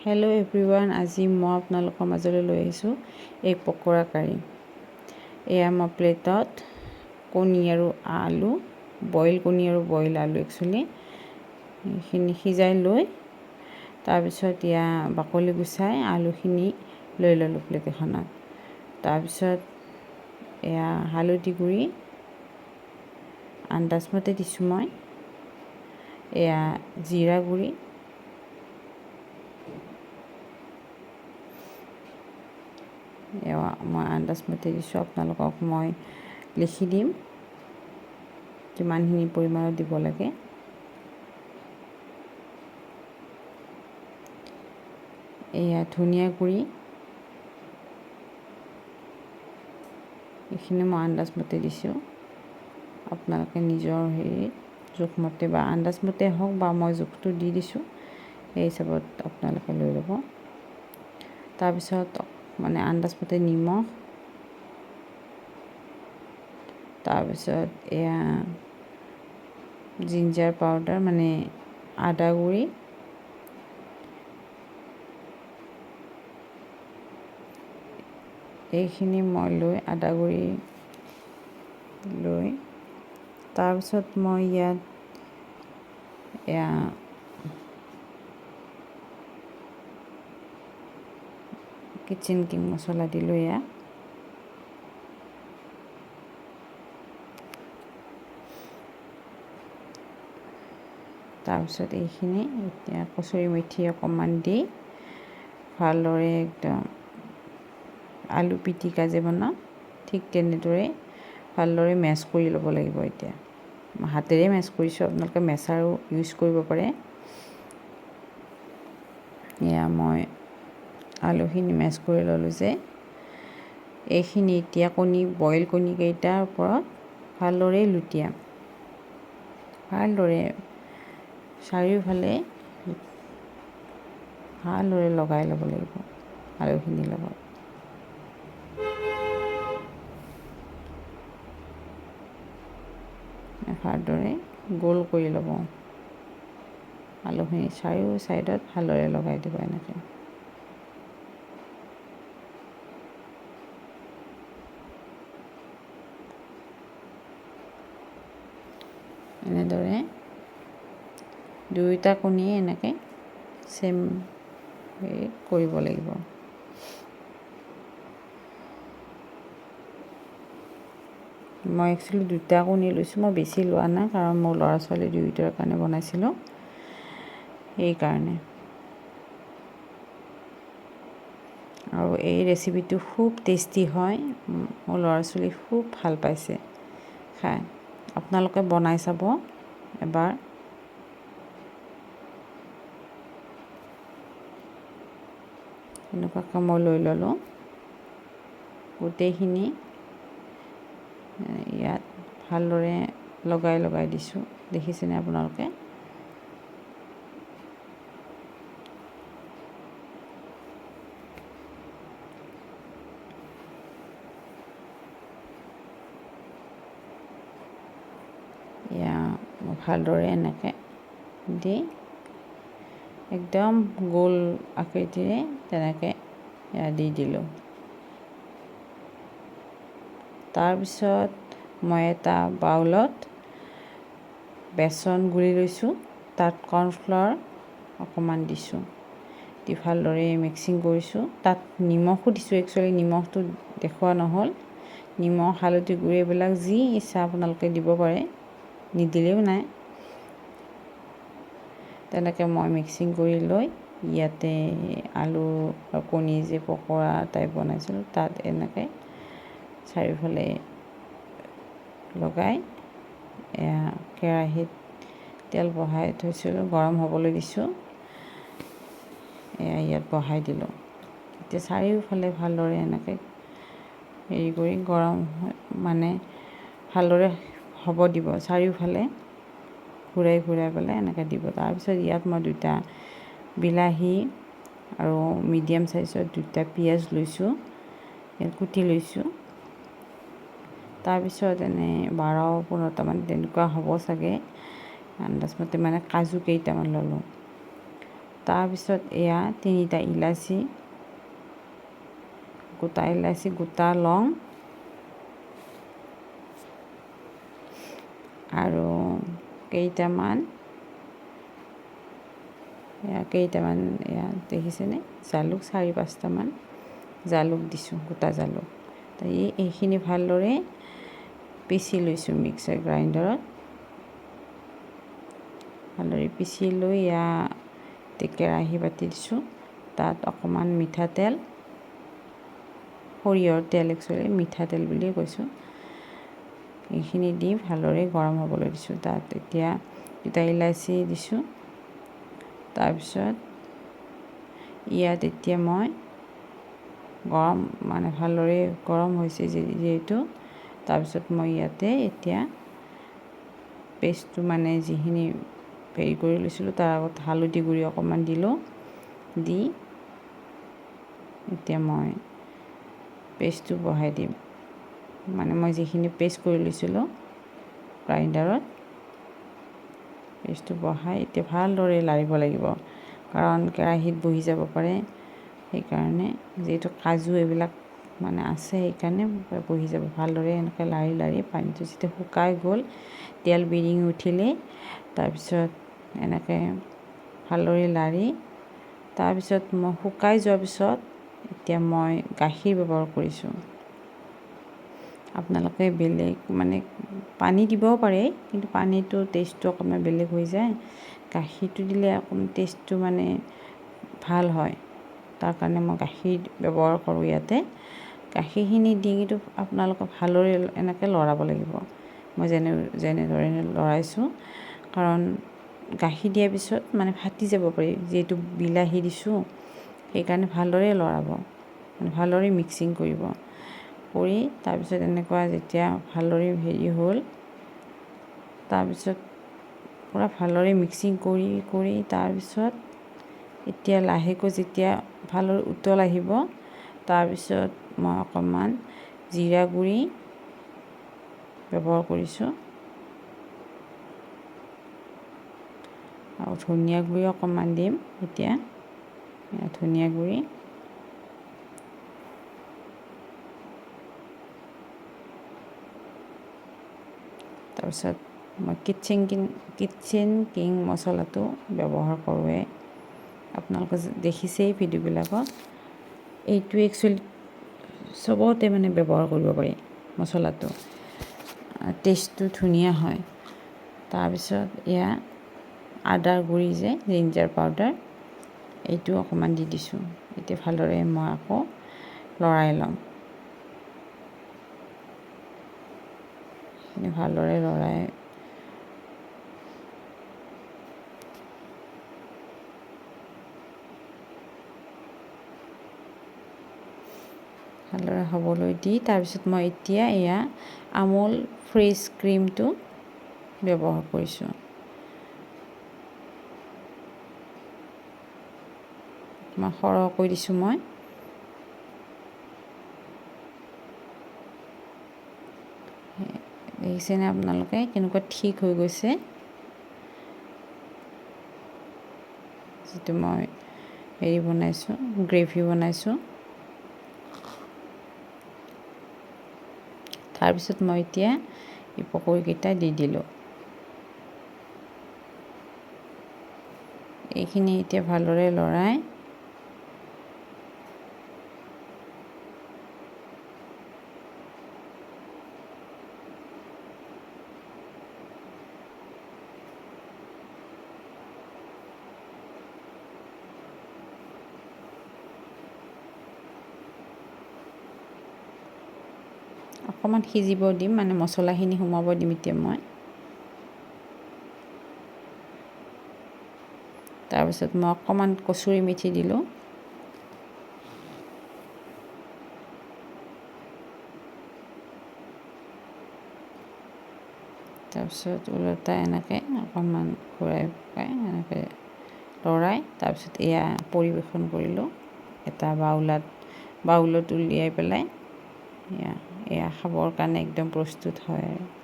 Hello' everyone, আজি মই আপোনালোকৰ মাজলৈ লৈ আহিছোঁ এগ পকৰা কাৰী। এয়া মই প্লেটত কণী আৰু আলু, বইল কণী আৰু বইল আলু একচুৱেলি এইখিনি সিজাই লৈ তাৰপিছত এয়া বাকলি গুচাই আলুখিনি লৈ ল'লোঁ প্লেট এখনত। তাৰপিছত এয়া হালধি গুড়ি আন্দাজমতে দিছোঁ মই, এয়া জিৰা গুড়ি, মই আন্দাজমতে দিছোঁ। আপোনালোকক মই লিখি দিম কিমানখিনি পৰিমাণত দিব লাগে। এয়া ধনিয়া গুড়ি, এইখিনি মই আন্দাজমতে দিছোঁ। আপোনালোকে নিজৰ জোখমতে বা আন্দাজমতে হওক বা মই জোখটো দি দিছোঁ, সেই হিচাপত আপোনালোকে লৈ ল'ব। তাৰপিছত মানে আন্দাজমতে নিমখ, তাৰপিছত এয়া জিঞ্জাৰ পাউডাৰ মানে আদা গুড়ি, এইখিনি মই লৈ আদা গুড়ি লৈ তাৰপিছত মই ইয়াত এয়া কিচেন কিং মছলা দিলোঁ। এয়া তাৰপিছত এইখিনি এতিয়া কচুৰি মেথি অকণমান দি ভালদৰে একদম আলু পিটিকা যে বনাওঁ ঠিক তেনেদৰে ভালদৰে মেছ কৰি ল'ব লাগিব। এতিয়া হাতেৰে মেছ কৰিছোঁ, আপোনালোকে মেছাৰো ইউজ কৰিব পাৰে। এয়া মই আলুখিনি মেছ কৰি ল'লোঁ যে এইখিনি এতিয়া বইল কণীকেইটাৰ ওপৰত ভালদৰে লুটিয়াম, ভালদৰে চাৰিওফালে ভালদৰে লগাই ল'ব লাগিব আলুখিনিৰ লগত। ভালদৰে গোল কৰি ল'ব, আলুখিনি চাৰিও ছাইডত ভালদৰে লগাই দিব এনেকৈ। এনেদৰে দুয়োটা কণীয়ে এনেকৈ চেম কৰিব লাগিব। মই একচুৱেলি দুটা কণী লৈছোঁ, মই বেছি লোৱা নাই কাৰণ মোৰ ল'ৰা ছোৱালী দুয়োটাৰ কাৰণে বনাইছিলোঁ, সেইকাৰণে। আৰু এই ৰেচিপিটো খুব টেষ্টি হয়, মোৰ ল'ৰা ছোৱালী খুব ভাল পাইছে খাই। আপোনালোকে বনাই চাব এবাৰ। এনেকুৱাকৈ মই লৈ ল'লোঁ গোটেইখিনি, ইয়াত ভালদৰে লগাই দিছোঁ, দেখিছেনে আপোনালোকে। এয়া ভালদৰে এনেকৈ দি একদম গোল আকৃতিৰে তেনেকৈ এয়া দি দিলোঁ। তাৰপিছত মই এটা বাউলত বেচন গুলি লৈছোঁ, তাত কৰ্ণফ্লাৱাৰ অকণমান দিছোঁ, দি ভালদৰে মিক্সিং কৰিছোঁ। তাত নিমখো দিছোঁ, একচুৱেলি নিমখটো দেখুওৱা নহ'ল। নিমখ, হালধি গুড়ি এইবিলাক যি ইচ্ছা আপোনালোকে দিব পাৰে, নিদিলেও নাই। তেনেকৈ মই মিক্সিং কৰি লৈ ইয়াতে আলু আৰু কণী যে পকৰা টাইপ বনাইছিলোঁ তাত এনেকৈ চাৰিওফালে লগাই এয়া কেৰাহীত তেল বহাই থৈছিলোঁ, গৰম হ'বলৈ দিছোঁ। এয়া ইয়াত বহাই দিলোঁ। এতিয়া চাৰিওফালে ভালদৰে এনেকৈ কৰি গৰম মানে ভালদৰে হ'ব দিব, চাৰিওফালে ঘূৰাই পেলাই এনেকৈ দিব। তাৰপিছত ইয়াত মই দুটা বিলাহী আৰু মিডিয়াম চাইজৰ দুটা পিঁয়াজ লৈছোঁ, ইয়াত কুটি লৈছোঁ। তাৰপিছত এনে 12-15টামান তেনেকুৱা হ'ব চাগে, আন্দাজমতে মানে কাজু কেইটামান ল'লোঁ, তাৰপিছত এয়া 3টা ইলাচি, গোটা ইলাচি, গোটা লং আৰু কেইটামান এয়া দেখিছেনে জালুক, 4-5টামান জালুক দিছোঁ, গোটা জালুক। এইখিনি ভালদৰে পিচি লৈছোঁ মিক্সাৰ গ্ৰাইণ্ডাৰত। ভালদৰে পিচি লৈ কেৰাহী পাতি দিছোঁ। তাত অকণমান মিঠাতেল, সৰিয়হৰ তেল, একচুৱেলি মিঠাতেল বুলিয়ে কৈছোঁ, এইখিনি দি ভালদৰে গৰম হ'বলৈ দিছোঁ। তাত এতিয়া 2টা ইলাচি দিছোঁ। তাৰপিছত ইয়াত এতিয়া মই ভালদৰে গৰম হৈছে যিহেতু, তাৰপিছত মই ইয়াতে এতিয়া পেষ্টটো যিখিনি হেৰি কৰি লৈছিলোঁ, তাৰ আগত হালধি গুড়ি অকণমান দিলোঁ। দি এতিয়া মই পেষ্টটো বহাই দিম। মই যিখিনি পেষ্ট কৰি লৈছিলোঁ গ্ৰাইণ্ডাৰত, পেষ্টটো বহাই এতিয়া ভালদৰে লাৰিব লাগিব, কাৰণ কেৰাহীত বহি যাব পাৰে। সেইকাৰণে যিহেতু কাজু এইবিলাক আছে, সেইকাৰণে বহি যাব। ভালদৰে এনেকৈ লাৰি লাৰি পানীটো যেতিয়া শুকাই গ'ল, তেল বিৰিঙি উঠিলে, তাৰপিছত এনেকৈ ভালদৰে লাৰি, তাৰপিছত মই শুকাই যোৱাৰ পিছত এতিয়া মই গাখীৰ ব্যৱহাৰ কৰিছোঁ। আপোনালোকে বেলেগ পানী দিবও পাৰে, কিন্তু পানীটো টেষ্টটো অকণমান বেলেগ হৈ যায়। গাখীৰটো দিলে অকণমান টেষ্টটো ভাল হয়, তাৰ কাৰণে মই গাখীৰ ব্যৱহাৰ কৰোঁ ইয়াতে। গাখীৰখিনি দি কিন্তু আপোনালোকে ভালদৰে এনেকৈ লৰাব লাগিব। মই যেনেদৰে লৰাইছোঁ, কাৰণ গাখীৰ দিয়াৰ পিছত ফাটি যাব পাৰি, যিহেতু বিলাহী দিছোঁ, সেইকাৰণে ভালদৰে লৰাব, ভালদৰে মিক্সিং কৰিব। কৰি তাৰপিছত এনেকুৱা যেতিয়া ভালদৰে হেৰি হ'ল, তাৰপিছত পূৰা ভালদৰে মিক্সিং কৰি তাৰপিছত এতিয়া লাহেকৈ যেতিয়া ভালদৰে উতল আহিব, তাৰপিছত মই অকণমান জিৰা গুড়ি ব্যৱহাৰ কৰিছোঁ আৰু ধনিয়া গুড়ি অকণমান দিম। এতিয়া ধনিয়া গুড়ি, তাৰপিছত মই কিটচেন কিং মছলাটো ব্যৱহাৰ কৰোঁৱেই, আপোনালোকে দেখিছেই ভিডিঅ'বিলাকত। এইটো একচুৱেলি চবতে ব্যৱহাৰ কৰিব পাৰি মছলাটো, টেষ্টটো ধুনীয়া হয়। তাৰপিছত এয়া আদাৰ গুড়ি জিঞ্জাৰ পাউডাৰ, এইটো অকণমান দি দিছোঁ। এতিয়া ভালদৰে মই আকৌ লৰাই ল'ম। ভালদৰে লৰাই ভালদৰে হ'বলৈ দি, তাৰপিছত মই এতিয়া এয়া আমুল ফ্ৰেছ ক্ৰীমটো ব্যৱহাৰ কৰিছোঁ। সৰহকৈ দিছোঁ মই। দেখিছেনে আপোনালোকে কেনেকুৱা ঠিক হৈ গৈছে, যিটো মই বনাইছোঁ, গ্ৰেভি বনাইছোঁ। তাৰপিছত মই এতিয়া এই পকৰীকেইটা দি দিলোঁ। এইখিনি এতিয়া ভালদৰে লৰাই অকণমান সিজিব দিম, মছলাখিনি সোমাব দিম এতিয়া মই। তাৰপিছত মই অকণমান কচুৰি মেথি দিলোঁ। তাৰপিছত ওলটাই এনেকৈ অকণমান ঘূৰাই পকাই এনেকৈ লৰাই, তাৰপিছত এয়া পৰিৱেশন কৰিলোঁ এটা বাউলত উলিয়াই পেলাই। এয়া খাবৰ কাৰণে একদম প্ৰস্তুত হয় আৰু।